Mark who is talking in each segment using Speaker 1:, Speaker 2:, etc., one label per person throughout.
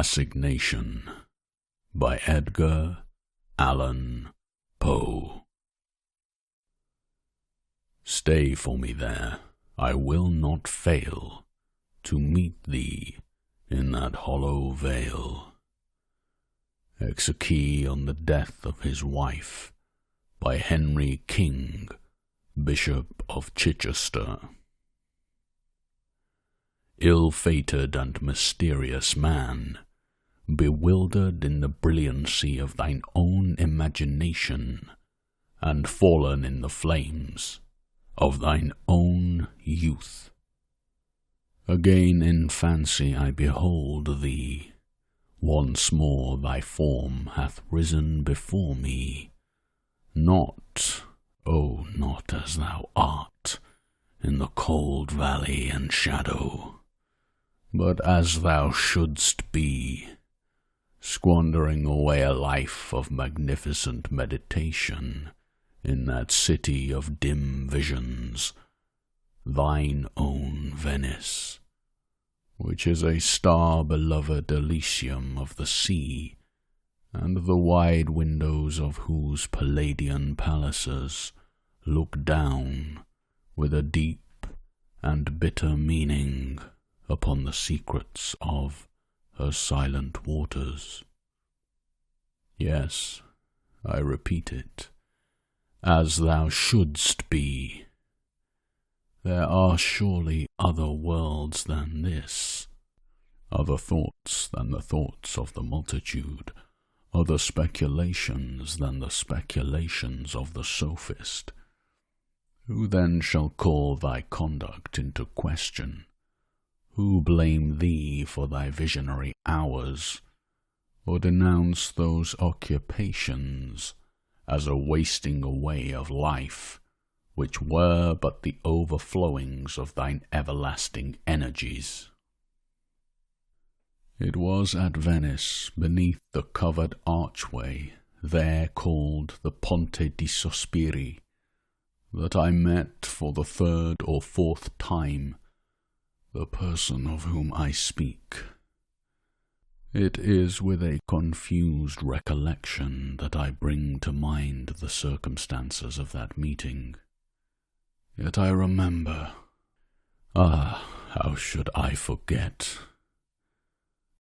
Speaker 1: Assignation by Edgar Allan Poe. Stay for me there, I will not fail to meet thee in that hollow vale. Exequy on the death of his wife by Henry King, Bishop of Chichester. Ill-fated and mysterious man, bewildered in the brilliancy of thine own imagination, and fallen in the flames of thine own youth. Again in fancy I behold thee, once more thy form hath risen before me, not, oh, not as thou art, in the cold valley and shadow, but as thou shouldst be, squandering away a life of magnificent meditation in that city of dim visions, thine own Venice, which is a star-beloved Elysium of the sea, and the wide windows of whose Palladian palaces look down with a deep and bitter meaning upon the secrets of her silent waters. Yes, I repeat it, as thou shouldst be. There are surely other worlds than this, other thoughts than the thoughts of the multitude, other speculations than the speculations of the sophist. Who then shall call thy conduct into question? Who blame thee for thy visionary hours, or denounce those occupations as a wasting away of life, which were but the overflowings of thine everlasting energies? It was at Venice, beneath the covered archway, there called the Ponte di Sospiri, that I met for the third or fourth time the person of whom I speak. It is with a confused recollection that I bring to mind the circumstances of that meeting. Yet I remember. Ah, how should I forget?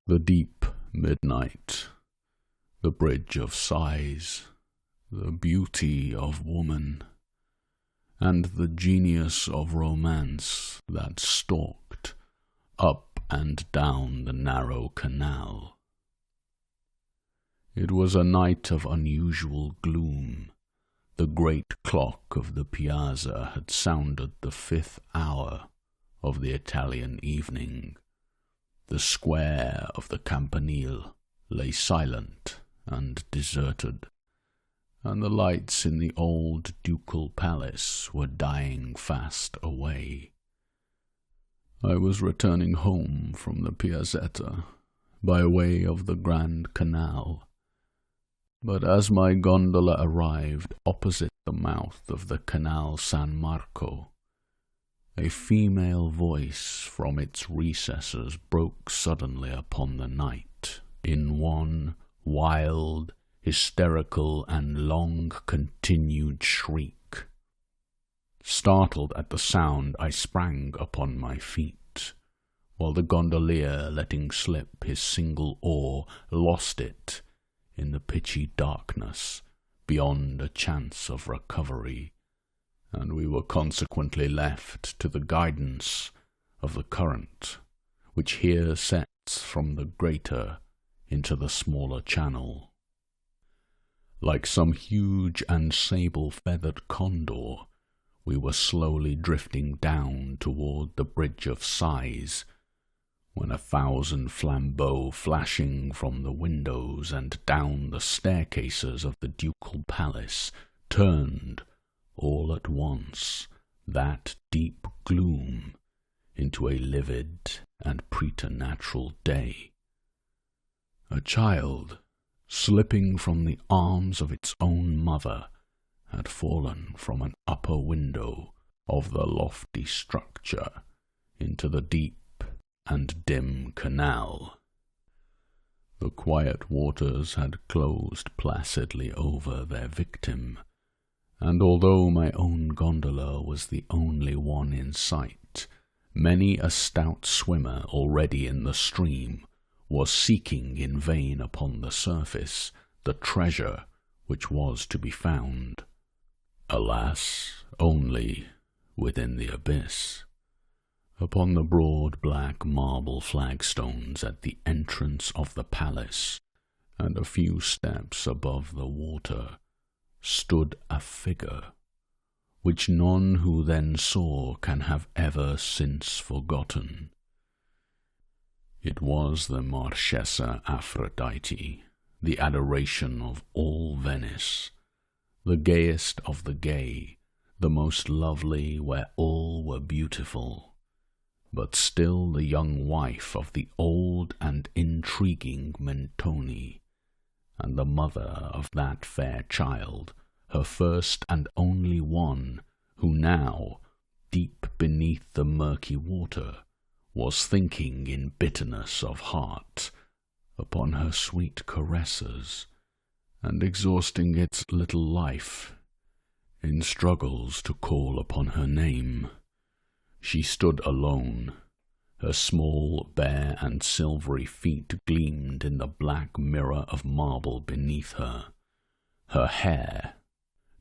Speaker 1: The deep midnight, the bridge of sighs, the beauty of woman, and the genius of romance that stalked up and down the narrow canal. It was a night of unusual gloom. The great clock of the piazza had sounded the 5th hour of the Italian evening. The square of the Campanile lay silent and deserted, and the lights in the old ducal palace were dying fast away. I was returning home from the Piazzetta by way of the Grand Canal, but as my gondola arrived opposite the mouth of the Canal San Marco, a female voice from its recesses broke suddenly upon the night in one wild, hysterical and long-continued shriek. Startled at the sound, I sprang upon my feet, while the gondolier, letting slip his single oar, lost it in the pitchy darkness beyond a chance of recovery, and we were consequently left to the guidance of the current, which here sets from the greater into the smaller channel. Like some huge and sable-feathered condor, we were slowly drifting down toward the Bridge of Sighs, when 1,000 flambeaux flashing from the windows and down the staircases of the ducal palace turned, all at once, that deep gloom into a livid and preternatural day. A child, slipping from the arms of its own mother, had fallen from an upper window of the lofty structure into the deep and dim canal. The quiet waters had closed placidly over their victim, and although my own gondola was the only one in sight, many a stout swimmer already in the stream was seeking in vain upon the surface the treasure which was to be found. Alas, only within the abyss. Upon the broad black marble flagstones at the entrance of the palace, and a few steps above the water, stood a figure, which none who then saw can have ever since forgotten. It was the Marchesa Aphrodite, the adoration of all Venice, the gayest of the gay, the most lovely where all were beautiful, but still the young wife of the old and intriguing Mentoni, and the mother of that fair child, her first and only one, who now, deep beneath the murky water, was thinking in bitterness of heart upon her sweet caresses, and exhausting its little life in struggles to call upon her name. She stood alone. Her small, bare and silvery feet gleamed in the black mirror of marble beneath her. Her hair,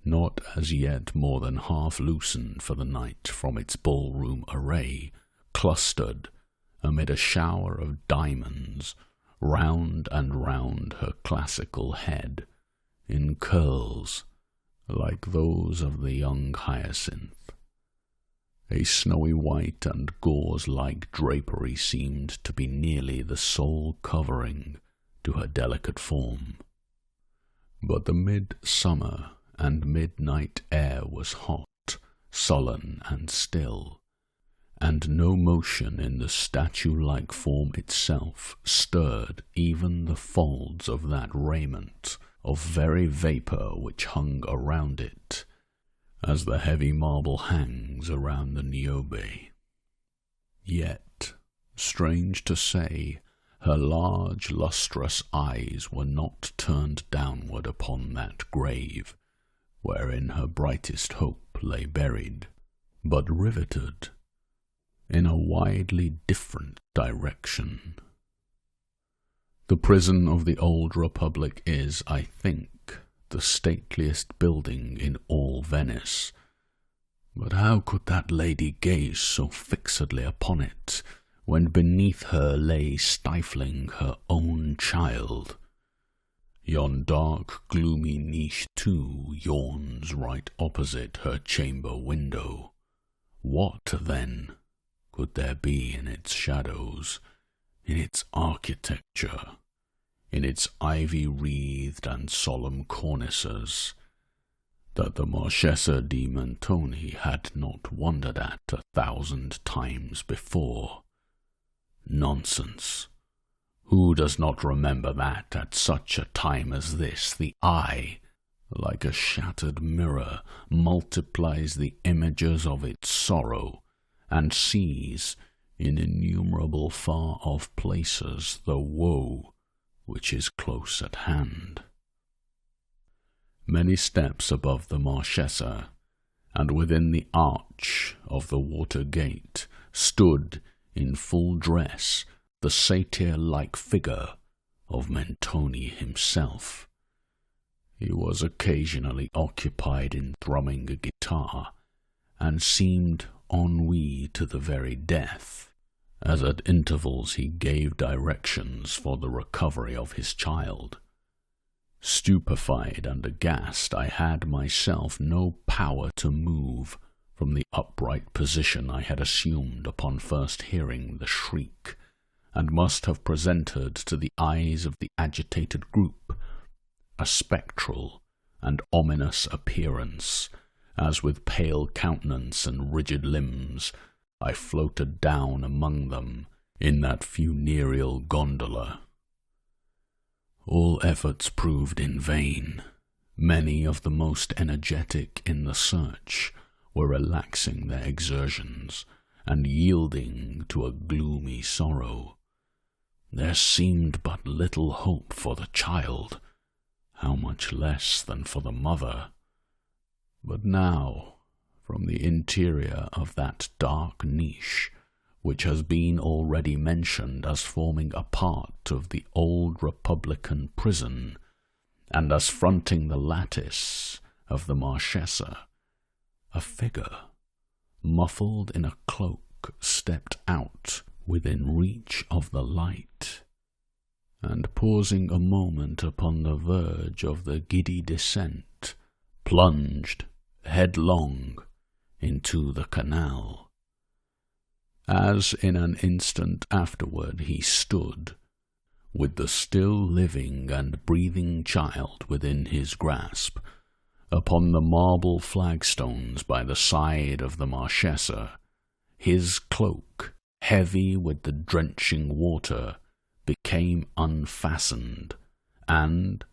Speaker 1: not as yet more than half loosened for the night from its ballroom array, clustered amid a shower of diamonds round and round her classical head, in curls like those of the young hyacinth. A snowy white and gauze-like drapery seemed to be nearly the sole covering to her delicate form. But the midsummer and midnight air was hot, sullen, and still, and no motion in the statue-like form itself stirred even the folds of that raiment of very vapour which hung around it, as the heavy marble hangs around the Niobe. Yet, strange to say, her large lustrous eyes were not turned downward upon that grave, wherein her brightest hope lay buried, but riveted in a widely different direction. The prison of the old Republic is, I think, the stateliest building in all Venice. But how could that lady gaze so fixedly upon it, when beneath her lay stifling her own child? Yon dark, gloomy niche, too, yawns right opposite her chamber window. What, then, could there be in its shadows, in its architecture, in its ivy-wreathed and solemn cornices, that the Marchesa di Mentoni had not wondered at 1,000 times before? Nonsense! Who does not remember that, at such a time as this, the eye, like a shattered mirror, multiplies the images of its sorrow, and sees, in innumerable far-off places, the woe which is close at hand? Many steps above the Marchesa, and within the arch of the water gate, stood, in full dress, the satyr-like figure of Mentoni himself. He was occasionally occupied in thrumming a guitar, and seemed ennuyé to the very death, as at intervals he gave directions for the recovery of his child. Stupefied and aghast, I had myself no power to move from the upright position I had assumed upon first hearing the shriek, and must have presented to the eyes of the agitated group a spectral and ominous appearance, as with pale countenance and rigid limbs I floated down among them in that funereal gondola. All efforts proved in vain. Many of the most energetic in the search were relaxing their exertions and yielding to a gloomy sorrow. there seemed but little hope for the child, how much less than for the mother. But now, from the interior of that dark niche, which has been already mentioned as forming a part of the old Republican prison, and as fronting the lattice of the Marchesa, a figure, muffled in a cloak, stepped out within reach of the light, and pausing a moment upon the verge of the giddy descent, plunged headlong into the canal. As in an instant afterward he stood, with the still living and breathing child within his grasp, upon the marble flagstones by the side of the Marchesa, his cloak, heavy with the drenching water, became unfastened, and,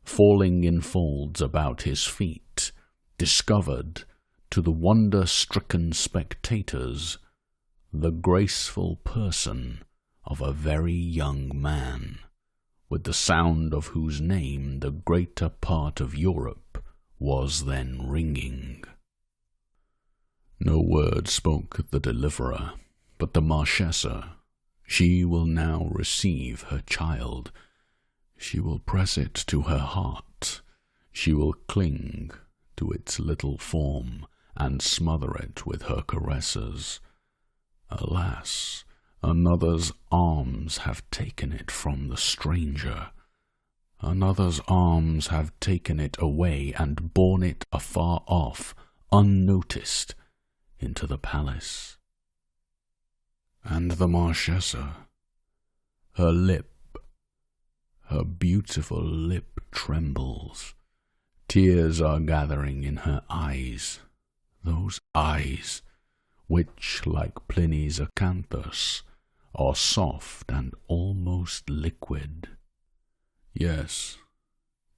Speaker 1: falling in folds about his feet, discovered, to the wonder-stricken spectators, the graceful person of a very young man, with the sound of whose name the greater part of Europe was then ringing. No word spoke the deliverer, but the Marchesa. She will now receive her child. She will press it to her heart. She will cling to its little form and smother it with her caresses. Alas, another's arms have taken it from the stranger. Another's arms have taken it away and borne it afar off, unnoticed, into the palace. And the Marchesa, her beautiful lip trembles. Tears are gathering in her eyes, those eyes which, like Pliny's acanthus, are soft and almost liquid. Yes,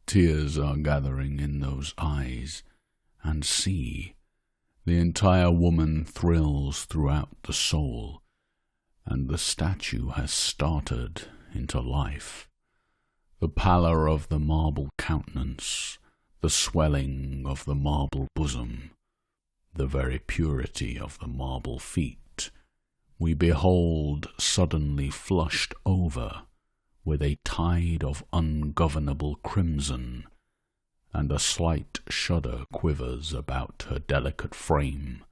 Speaker 1: tears are gathering in those eyes, and see, the entire woman thrills throughout the soul, and the statue has started into life. The pallor of the marble countenance, the swelling of the marble bosom, the very purity of the marble feet, we behold suddenly flushed over with a tide of ungovernable crimson, and a slight shudder quivers about her delicate frame,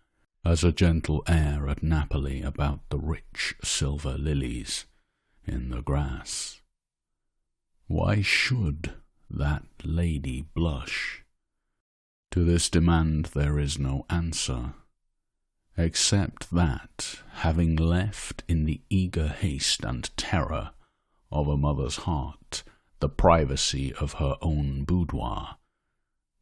Speaker 1: as a gentle air at Napoli about the rich silver lilies in the grass. Why should that lady blush? To this demand there is no answer, except that, having left in the eager haste and terror of a mother's heart the privacy of her own boudoir,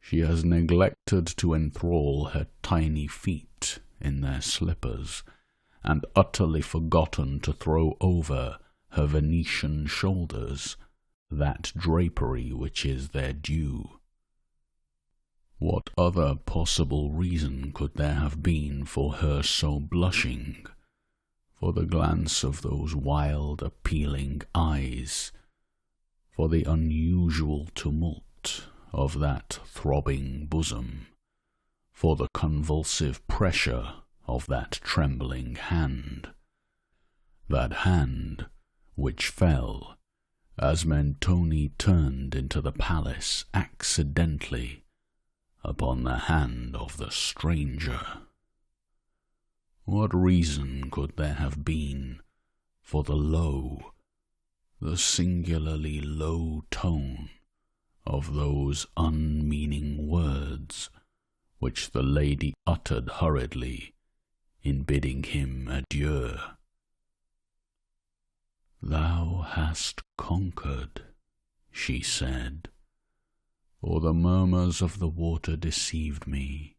Speaker 1: she has neglected to enthrall her tiny feet in their slippers, and utterly forgotten to throw over her Venetian shoulders that drapery which is their due. What other possible reason could there have been for her so blushing, for the glance of those wild, appealing eyes, for the unusual tumult of that throbbing bosom, for the convulsive pressure of that trembling hand, that hand which fell as Mentoni turned into the palace accidentally upon the hand of the stranger? What reason could there have been for the singularly low tone of those unmeaning words which the lady uttered hurriedly in bidding him adieu? "Thou hast conquered," she said, "or the murmurs of the water deceived me.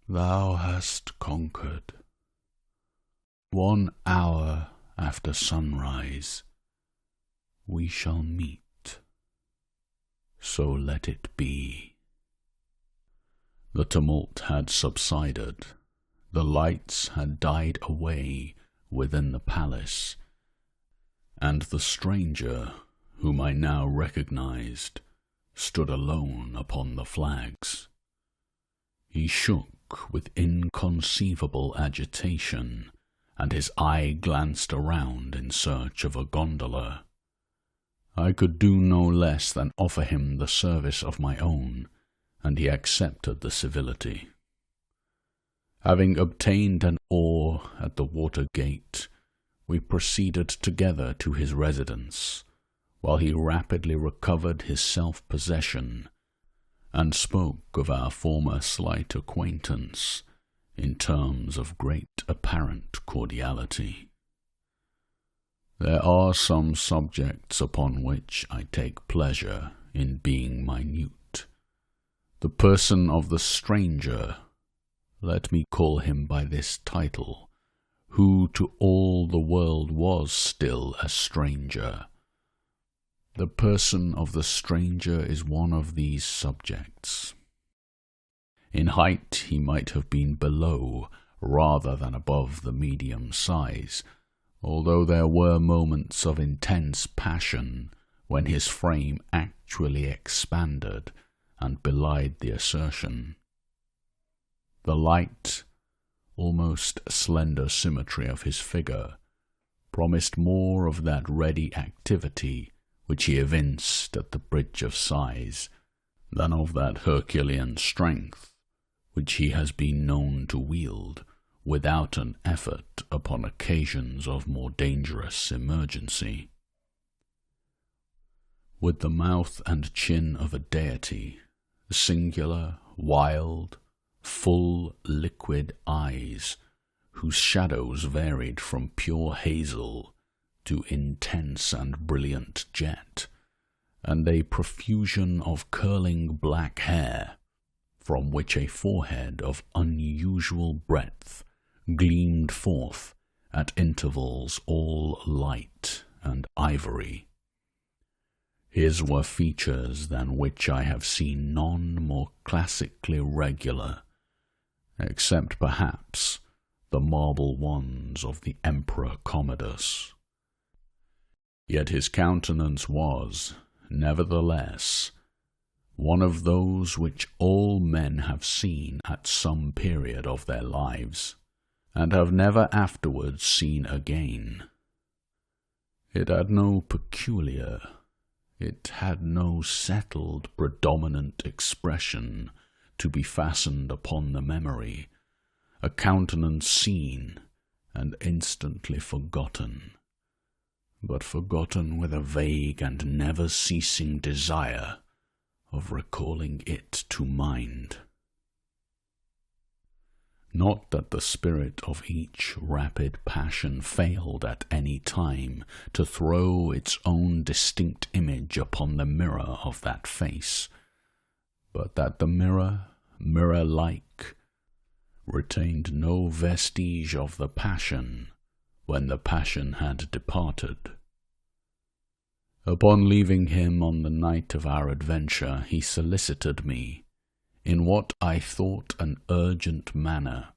Speaker 1: Thou hast conquered. 1 hour after sunrise we shall meet. So let it be." The tumult had subsided. The lights had died away within the palace, and the stranger, whom I now recognized, stood alone upon the flags. He shook with inconceivable agitation, and his eye glanced around in search of a gondola. I could do no less than offer him the service of my own, and he accepted the civility. Having obtained an oar at the water gate, we proceeded together to his residence, while he rapidly recovered his self-possession and spoke of our former slight acquaintance in terms of great apparent cordiality. There are some subjects upon which I take pleasure in being minute. The person of the stranger, let me call him by this title, who to all the world was still a stranger. The person of the stranger is one of these subjects. In height he might have been below rather than above the medium size, although there were moments of intense passion when his frame actually expanded and belied the assertion. The light, almost slender symmetry of his figure promised more of that ready activity which he evinced at the Bridge of Sighs than of that Herculean strength which he has been known to wield without an effort upon occasions of more dangerous emergency. With the mouth and chin of a deity, singular, wild, full, liquid eyes, whose shadows varied from pure hazel to intense and brilliant jet, and a profusion of curling black hair, from which a forehead of unusual breadth gleamed forth at intervals all light and ivory. His were features than which I have seen none more classically regular, except perhaps the marble ones of the Emperor Commodus. Yet his countenance was, nevertheless, one of those which all men have seen at some period of their lives, and have never afterwards seen again. It had no peculiar, it had no settled, predominant expression to be fastened upon the memory, a countenance seen and instantly forgotten, but forgotten with a vague and never-ceasing desire of recalling it to mind. Not that the spirit of each rapid passion failed at any time to throw its own distinct image upon the mirror of that face, but that the mirror, mirror-like, retained no vestige of the passion when the passion had departed. Upon leaving him on the night of our adventure, he solicited me, in what I thought an urgent manner,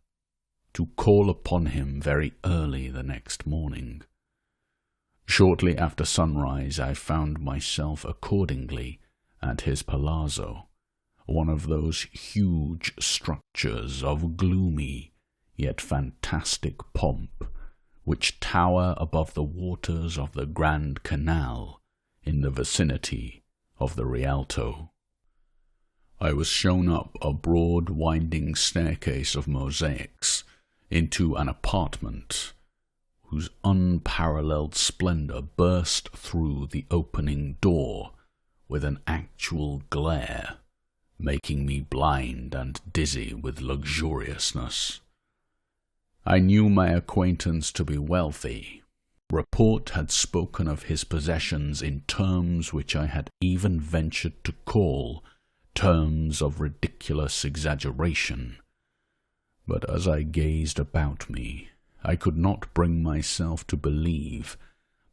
Speaker 1: to call upon him very early the next morning. Shortly after sunrise I found myself accordingly at his palazzo, one of those huge structures of gloomy yet fantastic pomp which tower above the waters of the Grand Canal in the vicinity of the Rialto. I was shown up a broad winding staircase of mosaics into an apartment whose unparalleled splendor burst through the opening door with an actual glare, making me blind and dizzy with luxuriousness. I knew my acquaintance to be wealthy. Report had spoken of his possessions in terms which I had even ventured to call terms of ridiculous exaggeration. But as I gazed about me, I could not bring myself to believe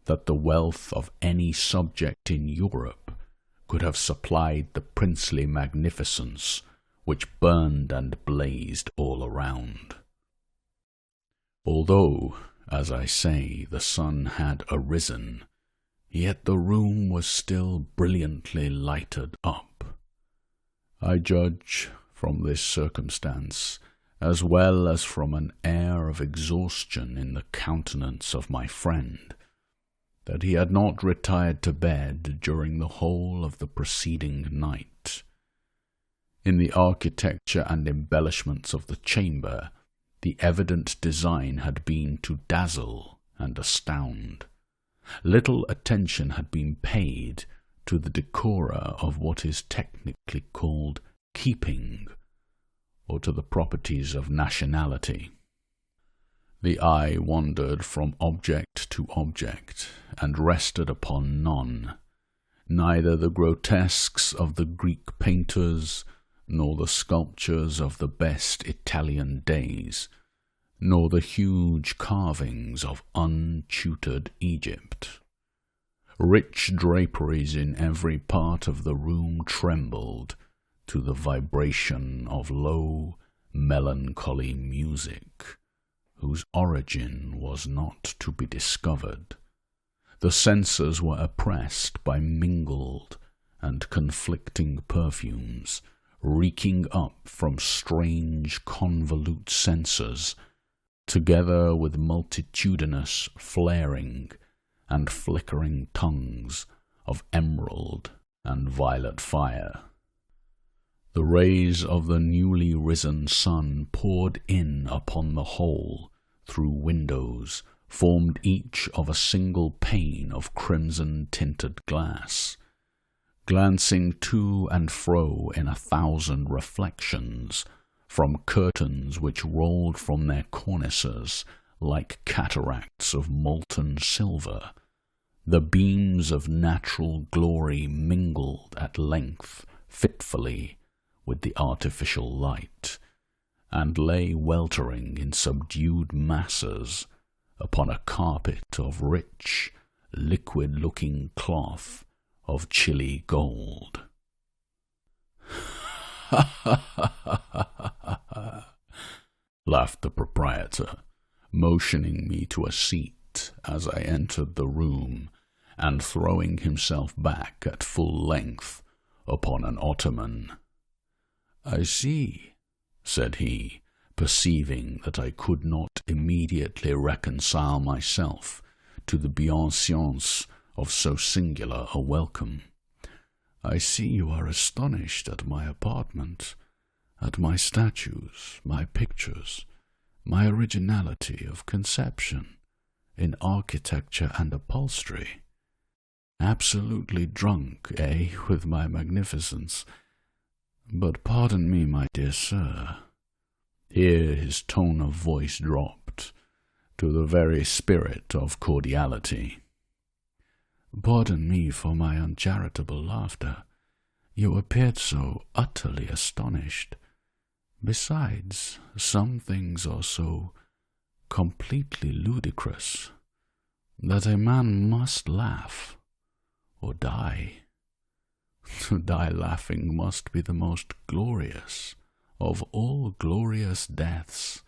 Speaker 1: that the wealth of any subject in Europe could have supplied the princely magnificence which burned and blazed all around. Although, as I say, the sun had arisen, yet the room was still brilliantly lighted up. I judge from this circumstance, as well as from an air of exhaustion in the countenance of my friend, that he had not retired to bed during the whole of the preceding night. In the architecture and embellishments of the chamber, the evident design had been to dazzle and astound. Little attention had been paid to the decora of what is technically called keeping, or to the properties of nationality. The eye wandered from object to object, and rested upon none, neither the grotesques of the Greek painters, nor the sculptures of the best Italian days, nor the huge carvings of untutored Egypt. Rich draperies in every part of the room trembled to the vibration of low, melancholy music, whose origin was not to be discovered. The senses were oppressed by mingled and conflicting perfumes, reeking up from strange convolute censers, together with multitudinous flaring and flickering tongues of emerald and violet fire. The rays of the newly risen sun poured in upon the whole through windows formed each of a single pane of crimson-tinted glass, glancing to and fro in 1,000 reflections from curtains which rolled from their cornices like cataracts of molten silver. The beams of natural glory mingled at length fitfully with the artificial light, and lay weltering in subdued masses upon a carpet of rich, liquid-looking cloth of chilly gold. Laughed the proprietor, motioning me to a seat as I entered the room, and throwing himself back at full length upon an ottoman. "I see," said he, perceiving that I could not immediately reconcile myself to the bienséance of so singular a welcome. "I see you are astonished at my apartment, at my statues, my pictures, my originality of conception in architecture and upholstery. Absolutely drunk, with my magnificence. But pardon me, my dear sir." Here his tone of voice dropped to the very spirit of cordiality. "Pardon me for my uncharitable laughter. You appeared so utterly astonished. Besides, some things are so completely ludicrous that a man must laugh or die. To die laughing must be the most glorious of all glorious deaths.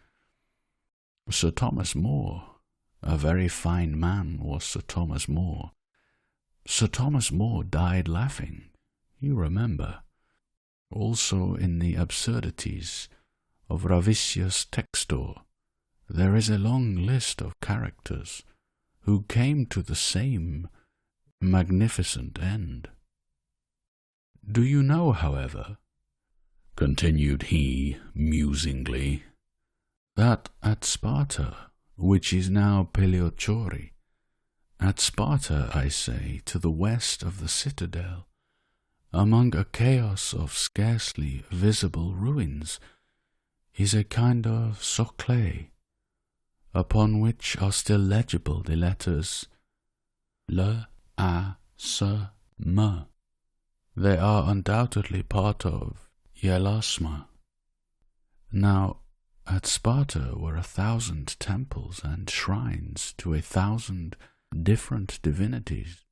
Speaker 1: Sir Thomas More, a very fine man was Sir Thomas More. Sir Thomas More died laughing, you remember. Also in the absurdities of Ravisius Textor there is a long list of characters who came to the same magnificent end. Do you know, however," continued he musingly, "that at Sparta, which is now Peleochori, at Sparta, I say, to the west of the citadel, among a chaos of scarcely visible ruins, is a kind of socle, upon which are still legible the letters L, A, S, M. They are undoubtedly part of Yelasma. Now, at Sparta were 1,000 temples and shrines to 1,000 different divinities.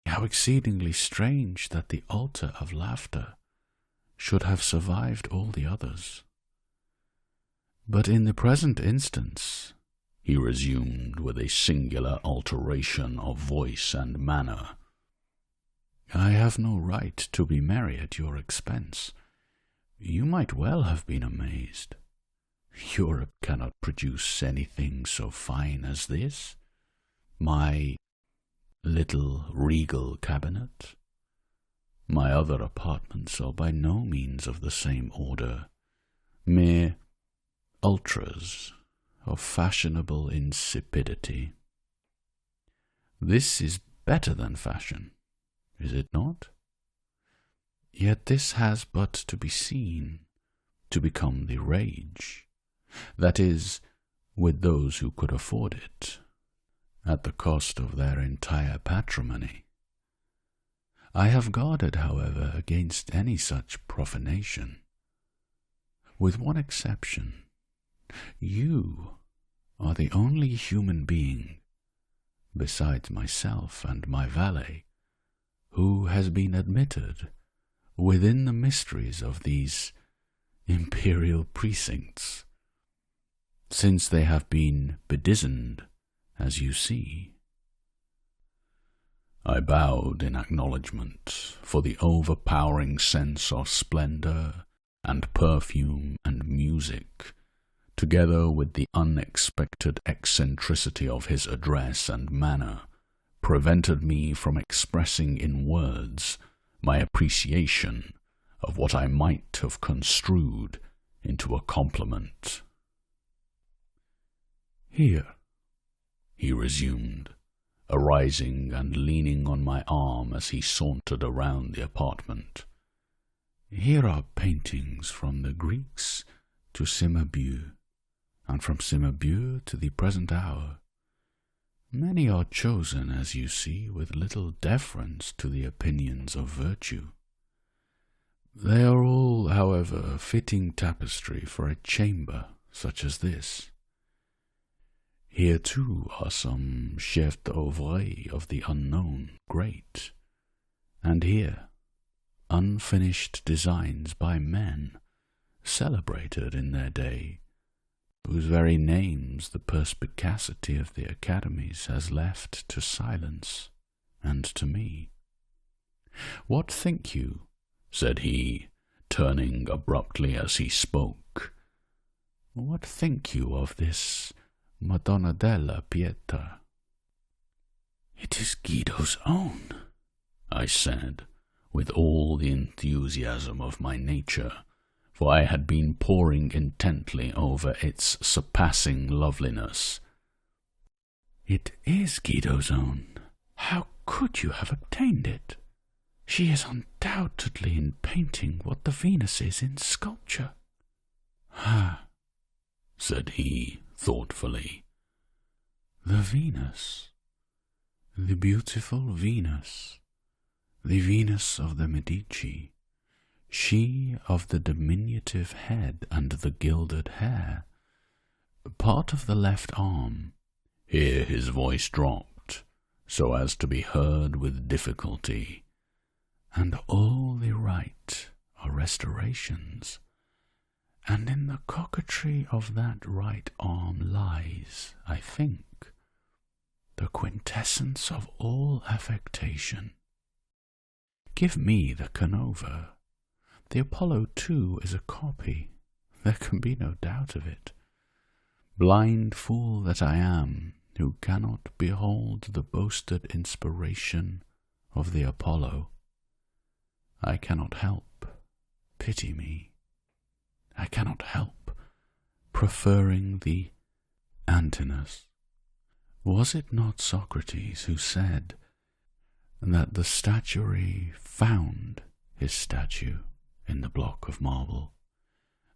Speaker 1: How exceedingly strange that the altar of laughter should have survived all the others. But in the present instance, he resumed with a singular alteration of voice and manner. "I have no right to be merry at your expense. You might well have been amazed. Europe cannot produce anything so fine as this. My little regal cabinet. My other apartments are by no means of the same order, mere ultras of fashionable insipidity. This is better than fashion, is it not? Yet this has but to be seen, to become the rage, that is, with those who could afford it, at the cost of their entire patrimony. I have guarded, however, against any such profanation. With one exception, you are the only human being, besides myself and my valet, who has been admitted within the mysteries of these imperial precincts, since they have been bedizened, as you see." I bowed in acknowledgment, for the overpowering sense of splendor and perfume and music, together with the unexpected eccentricity of his address and manner, prevented me from expressing in words my appreciation of what I might have construed into a compliment. "Here," he resumed, arising and leaning on my arm as he sauntered around the apartment. "Here are paintings from the Greeks to Cimabue, and from Cimabue to the present hour. Many are chosen, as you see, with little deference to the opinions of virtue. They are all, however, fitting tapestry for a chamber such as this. Here, too, are some chefs d'oeuvre of the unknown great, and here, unfinished designs by men celebrated in their day, whose very names the perspicacity of the academies has left to silence and to me. What think you?" said he, turning abruptly as he spoke. "What think you of this Madonna della Pietà?" "It is Guido's own," I said, with all the enthusiasm of my nature, for I had been poring intently over its surpassing loveliness. "It is Guido's own. How could you have obtained it? She is undoubtedly in painting what the Venus is in sculpture." "Ah," said he, thoughtfully, "the Venus, the beautiful Venus, the Venus of the Medici, she of the diminutive head and the gilded hair, part of the left arm." Here his voice dropped, so as to be heard with difficulty. "And all the right are restorations, and in the coquetry of that right arm lies, I think, the quintessence of all affectation. Give me the Canova. The Apollo, too, is a copy. There can be no doubt of it. Blind fool that I am, who cannot behold the boasted inspiration of the Apollo. I cannot help, pity me, I cannot help preferring the Antinous. Was it not Socrates who said that the statuary found his statue in the block of marble?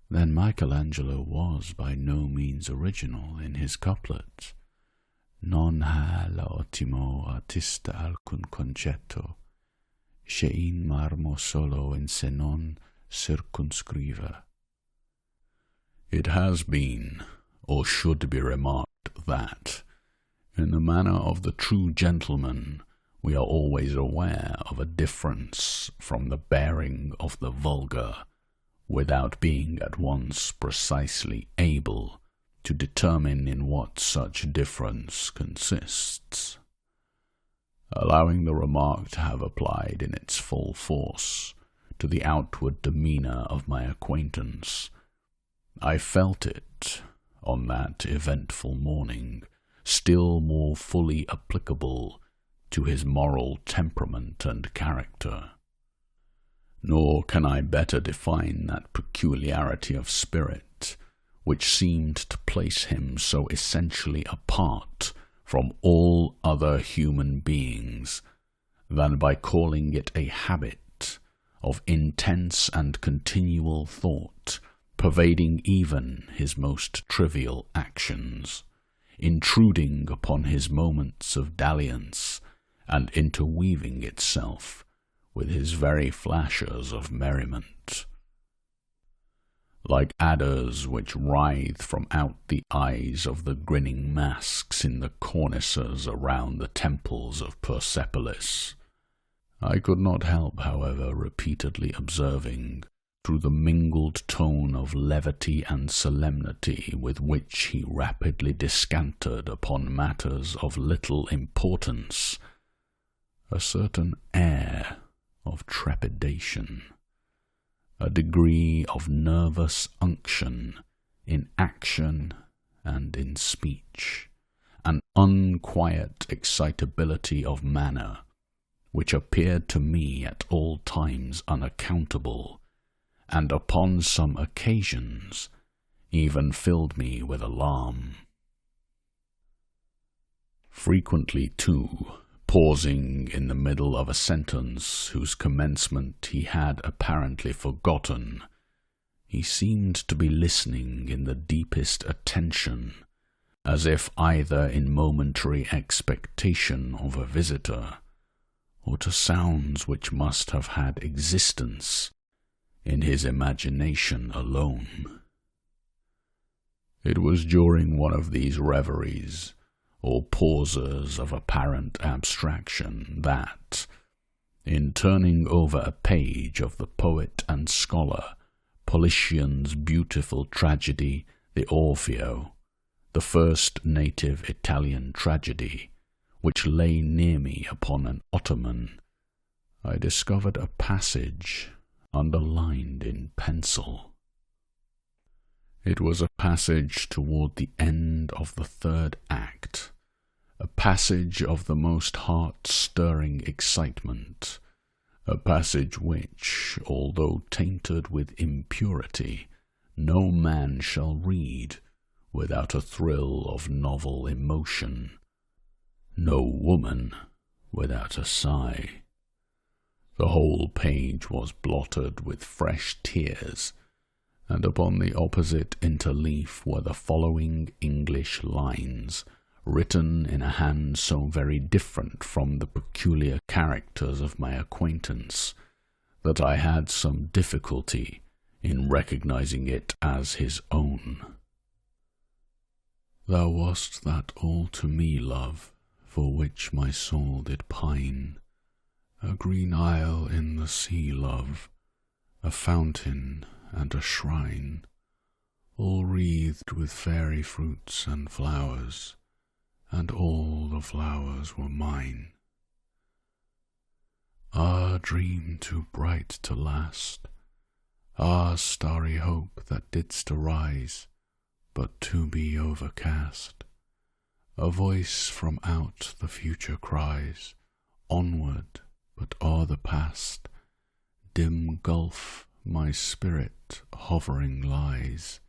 Speaker 1: Then Michelangelo was by no means original in his couplets. Non ha l'ottimo artista alcun concetto, che in marmo solo in se non circumscriva. It has been, or should be remarked, that, in the manner of the true gentleman, we are always aware of a difference from the bearing of the vulgar, without being at once precisely able to determine in what such difference consists. Allowing the remark to have applied in its full force to the outward demeanour of my acquaintance, I felt it, on that eventful morning, still more fully applicable to his moral temperament and character. Nor can I better define that peculiarity of spirit which seemed to place him so essentially apart from all other human beings than by calling it a habit of intense and continual thought pervading even his most trivial actions, intruding upon his moments of dalliance and interweaving itself with his very flashes of merriment. Like adders which writhe from out the eyes of the grinning masks in the cornices around the temples of Persepolis, I could not help, however, repeatedly observing, through the mingled tone of levity and solemnity with which he rapidly descanted upon matters of little importance, a certain air of trepidation, a degree of nervous unction in action and in speech, an unquiet excitability of manner, which appeared to me at all times unaccountable, and upon some occasions even filled me with alarm. Frequently, too, pausing in the middle of a sentence whose commencement he had apparently forgotten, he seemed to be listening in the deepest attention, as if either in momentary expectation of a visitor, or to sounds which must have had existence in his imagination alone. It was during one of these reveries, or pauses of apparent abstraction, that, in turning over a page of the poet and scholar Politian's beautiful tragedy, the Orfeo, the first native Italian tragedy, which lay near me upon an ottoman, I discovered a passage underlined in pencil. It was a passage toward the end of the third act, a passage of the most heart-stirring excitement, a passage which, although tainted with impurity, no man shall read without a thrill of novel emotion, no woman without a sigh. The whole page was blotted with fresh tears, and upon the opposite interleaf were the following English lines, written in a hand so very different from the peculiar characters of my acquaintance, that I had some difficulty in recognizing it as his own. Thou wast that all to me, love, for which my soul did pine, a green isle in the sea, love, a fountain and a shrine, all wreathed with fairy fruits and flowers, and all the flowers were mine. Ah, dream too bright to last, ah, starry hope that didst arise, but to be overcast, a voice from out the future cries, onward, but o'er the past, dim gulf my spirit hovering lies,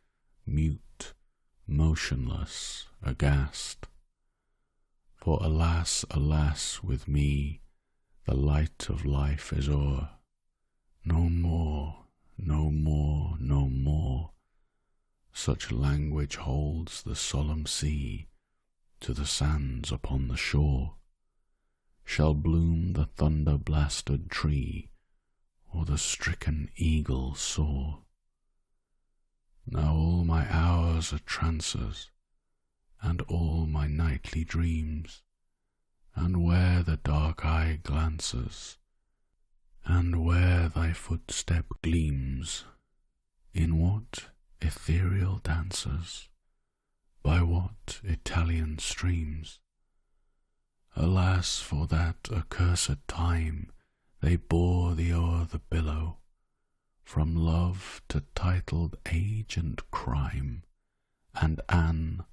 Speaker 1: mute, motionless, aghast. For alas, alas, with me the light of life is o'er. No more, no more, no more. Such language holds the solemn sea to the sands upon the shore. Shall bloom the thunder-blasted tree, or the stricken eagle soar. Now all my hours are trances, and all my nightly dreams, and where the dark eye glances, and where thy footstep gleams, in what ethereal dances, by what Italian streams? Alas, for that accursed time they bore thee o'er the billow, from love to titled age and crime, and an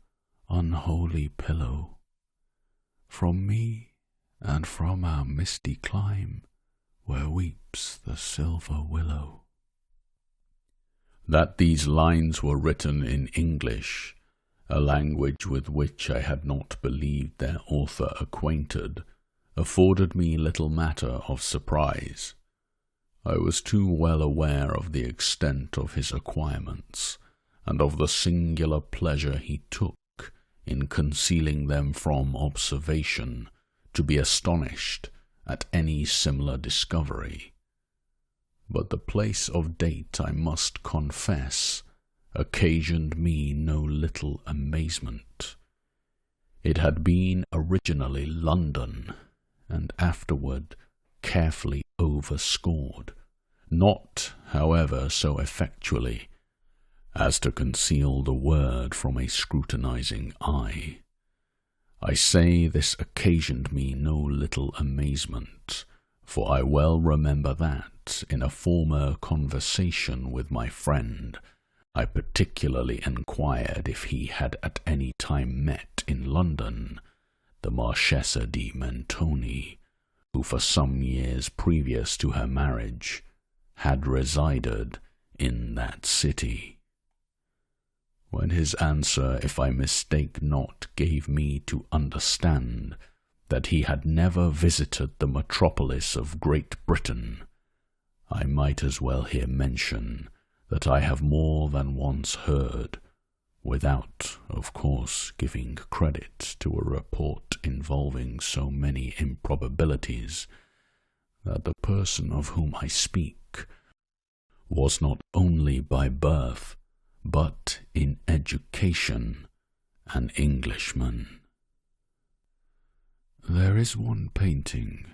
Speaker 1: unholy pillow. From me and from our misty clime, where weeps the silver willow. That these lines were written in English, a language with which I had not believed their author acquainted, afforded me little matter of surprise. I was too well aware of the extent of his acquirements, and of the singular pleasure he took in concealing them from observation, to be astonished at any similar discovery. But the place of date, I must confess, occasioned me no little amazement. It had been originally London, and afterward carefully overscored, not, however, so effectually as to conceal the word from a scrutinizing eye. I say this occasioned me no little amazement, for I well remember that, in a former conversation with my friend, I particularly inquired if he had at any time met in London the Marchesa di Mentoni, who for some years previous to her marriage had resided in that city. When his answer, if I mistake not, gave me to understand that he had never visited the metropolis of Great Britain, I might as well here mention that I have more than once heard, without, of course, giving credit to a report involving so many improbabilities, that the person of whom I speak was not only by birth, but in education, an Englishman. "There is one painting,"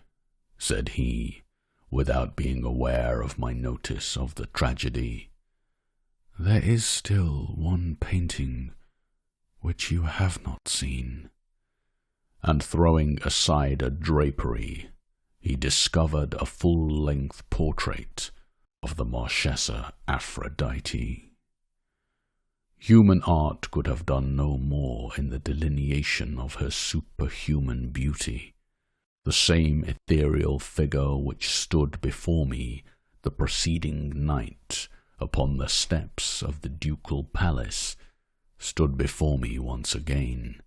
Speaker 1: said he, without being aware of my notice of the tragedy. "There is still one painting which you have not seen." And throwing aside a drapery, he discovered a full-length portrait of the Marchesa Aphrodite. Human art could have done no more in the delineation of her superhuman beauty. The same ethereal figure which stood before me the preceding night upon the steps of the ducal palace stood before me once again,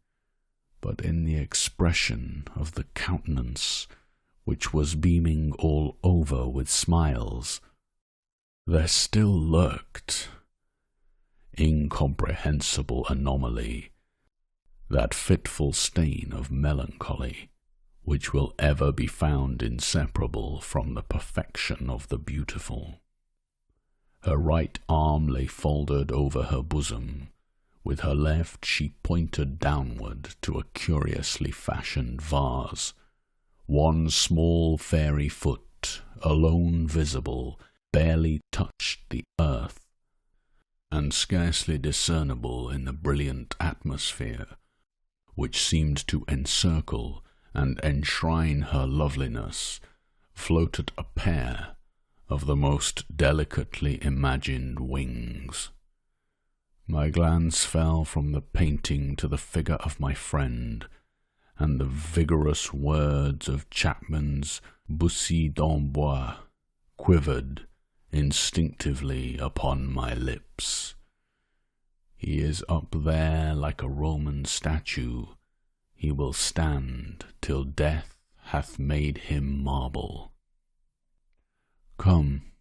Speaker 1: but in the expression of the countenance, which was beaming all over with smiles, there still lurked, incomprehensible anomaly, that fitful stain of melancholy which will ever be found inseparable from the perfection of the beautiful. Her right arm lay folded over her bosom, with her left she pointed downward to a curiously fashioned vase. One small fairy foot, alone visible, barely touched the earth, and scarcely discernible in the brilliant atmosphere which seemed to encircle and enshrine her loveliness, floated a pair of the most delicately imagined wings. My glance fell from the painting to the figure of my friend, and the vigorous words of Chapman's Bussy d'Amboise quivered instinctively upon my lips. He is up there like a Roman statue. He will stand till death hath made him marble. "Come,"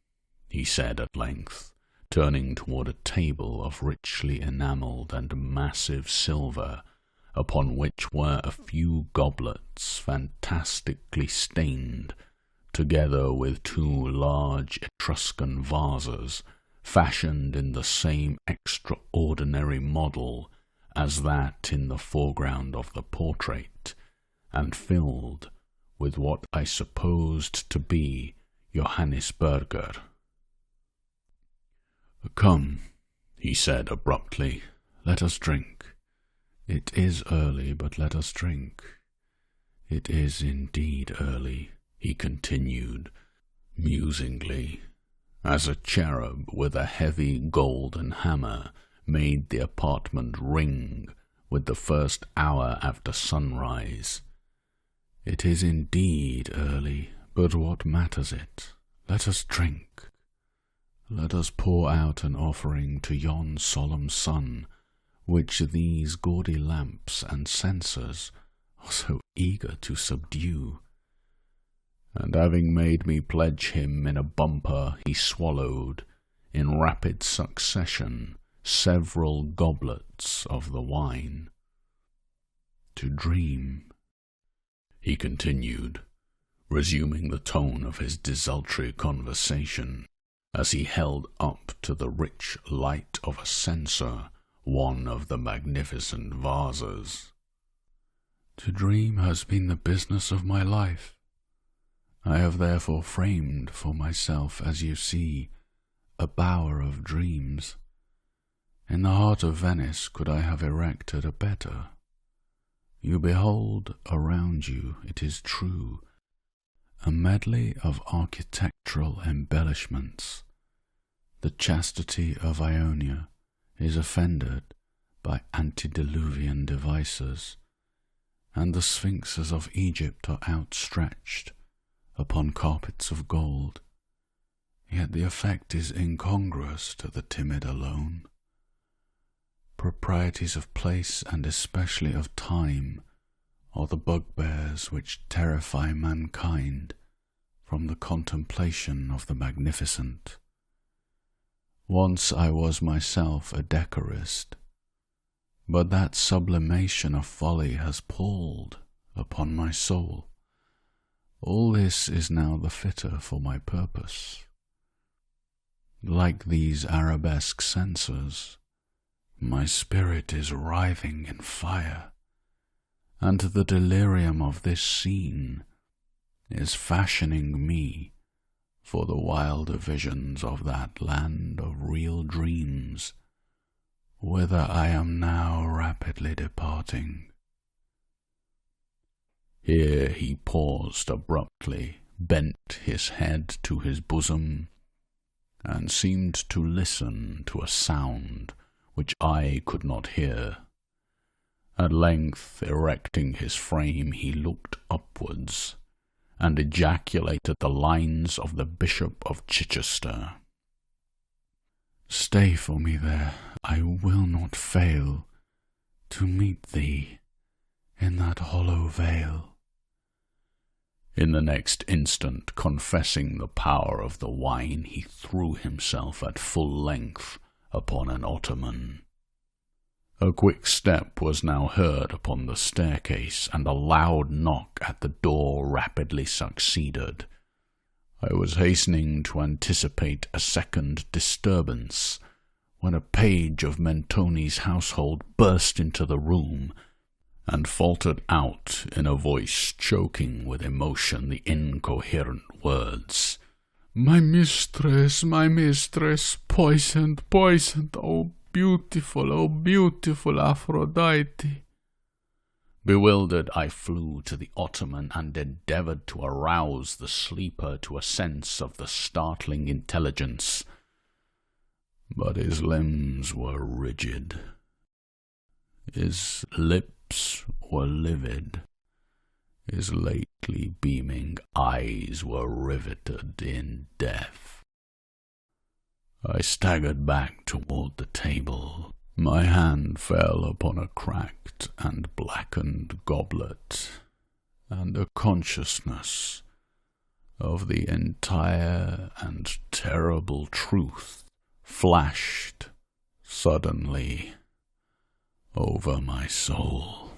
Speaker 1: he said at length, turning toward a table of richly enamelled and massive silver, upon which were a few goblets fantastically stained, together with two large Etruscan vases, fashioned in the same extraordinary model as that in the foreground of the portrait, and filled with what I supposed to be Johannisberger. "Come," he said abruptly, "let us drink. "It is early, but let us drink." "It is indeed early," he continued, musingly, as a cherub with a heavy golden hammer made the apartment ring with the first hour after sunrise. "It is indeed early, but what matters it? Let us drink. Let us pour out an offering to yon solemn sun, which these gaudy lamps and censers are so eager to subdue." And having made me pledge him in a bumper, he swallowed, in rapid succession, several goblets of the wine. "To dream," he continued, resuming the tone of his desultory conversation, as he held up to the rich light of a censer one of the magnificent vases. "To dream has been the business of my life. I have therefore framed for myself, as you see, a bower of dreams. In the heart of Venice could I have erected a better? You behold around you, it is true, a medley of architectural embellishments. The chastity of Ionia is offended by antediluvian devices, and the sphinxes of Egypt are outstretched upon carpets of gold, yet the effect is incongruous to the timid alone. Proprieties of place, and especially of time, are the bugbears which terrify mankind from the contemplation of the magnificent. Once I was myself a decorist, but that sublimation of folly has palled upon my soul. All this is now the fitter for my purpose. Like these arabesque censers, my spirit is writhing in fire, and the delirium of this scene is fashioning me for the wilder visions of that land of real dreams, whither I am now rapidly departing." Here he paused abruptly, bent his head to his bosom, and seemed to listen to a sound which I could not hear. At length, erecting his frame, he looked upwards, and ejaculated the lines of the Bishop of Chichester. "Stay for me there, I will not fail to meet thee in that hollow vale." In the next instant, confessing the power of the wine, he threw himself at full length upon an ottoman. A quick step was now heard upon the staircase, and a loud knock at the door rapidly succeeded. I was hastening to anticipate a second disturbance, when a page of Mentoni's household burst into the room, and faltered out in a voice choking with emotion the incoherent words, my mistress, poisoned, poisoned, oh beautiful Aphrodite." Bewildered, I flew to the ottoman and endeavoured to arouse the sleeper to a sense of the startling intelligence, but his limbs were rigid, his lips were livid, his lately beaming eyes were riveted in death. I staggered back toward the table. My hand fell upon a cracked and blackened goblet, and a consciousness of the entire and terrible truth flashed suddenly over my soul.